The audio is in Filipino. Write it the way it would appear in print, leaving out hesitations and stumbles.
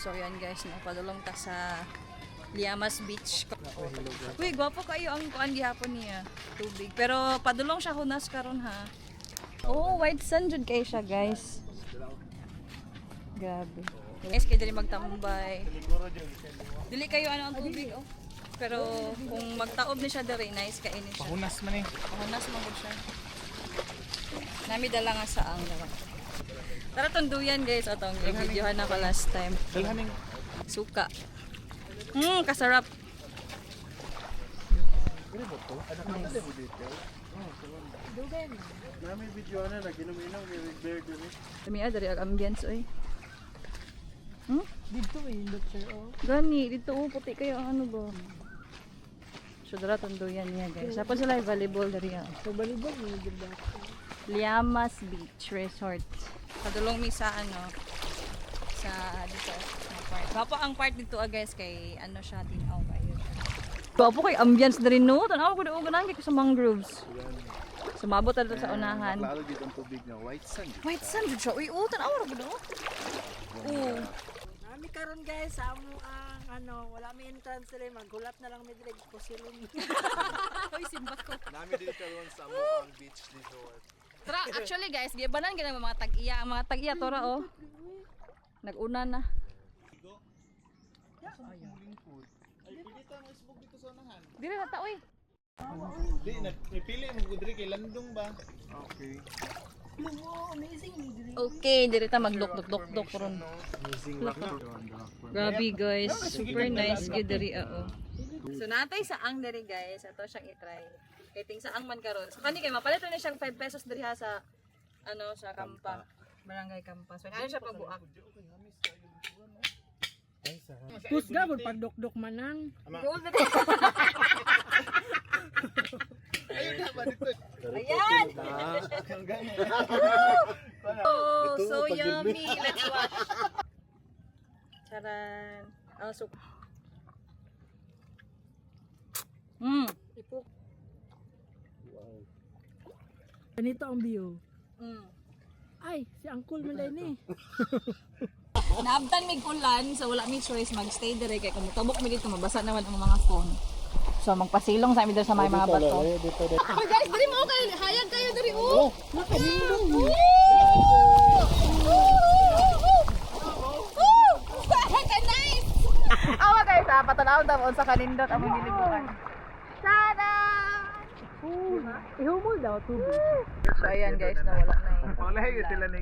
So yan guys, napadulong ta sa Llamas Beach. Uy, gwapo kayo ang kuan gihapon niya. Tubig. Pero padulong siya hunas karon ha. Oh, white sand jud kay siya guys. Grabe. Guys, kayo dili magtambay. Dili kayo ano ang tubig oh. Pero kung magtaob ni siya diri, nice kainin siya. Pahunas man eh. Pahunas man gud siya. Nami dala nga sa ang tara tunduyan guys, atong i-videohan na ko last time. Dalhaning Suka. Kasarap. Nami video na ginom-inom ni Bear diri. Dami dari ang ambience oy. Dito may indot sir oh. Gani dito puti kayo ang ano ba. So dara tunduyan niya guys. Tapos sila volleyball dari ah. So balibag may ganda. Llamas Beach Resort. Padulong mi sa ano sa dito na part. Gwapo ang part dito guys kay ano siya tinaw kayo. Gwapo kay ambience diri no. Tanaw ko daw ganang kay sa mangroves. Sumabot na dito sa unahan. Lalo dito ang tubig nga white sand. White sand jud siya. Uy, tanaw ra gud oh. Oo. Nami karon guys sa amo ang ano, wala may entrance diri, maghulat na lang mi diri ko silong. Uy, simbat ko. Nami dito karon sa Amuang Beach Resort. Tara, actually guys, gibanan gyud ang mga tag-iya. Ang mga tag-iya tora oh. Nag-una na. Ay, pili ta mo isbog dito sa unahan. Dire na ta oy. Di, napili mo gudri kay landong ba? Okay. Okay, dire ta magdok-dok-dok ron. Amazing rock na. Grabe guys, super nice gyud diri oo. So natay sa ang diri guys, ato siyang i-try. Kay ting sa ang man karon. So kani kay mapalit na siyang 5 pesos diri ha sa ano sa Kampa, Barangay Kampa. So ano siya pagbuak. Kusga bud pagdok-dok manang. Gold na tayo. Ayun na ba dito? Ayan! Ang gani. Oh, so yummy. Let's watch. Charan. Oh, so. Ipok. Ganito ang view. Ay, si Uncle man dai ni. Naabtan mig ulan, so wala mi choice magstay dire kay kung mutubok mi dito mabasa naman ang mga phone. So magpasilong sa mi dito sa may mga bato. Oh guys, diri mo kay hayag kayo diri oh. Nakanindong. Ka nice. Awa guys, patanaw ta mo sa kanindot among giliguan. Tada! Ihumol daw tubig. So ayan guys, nawala na yun. Wala sila ni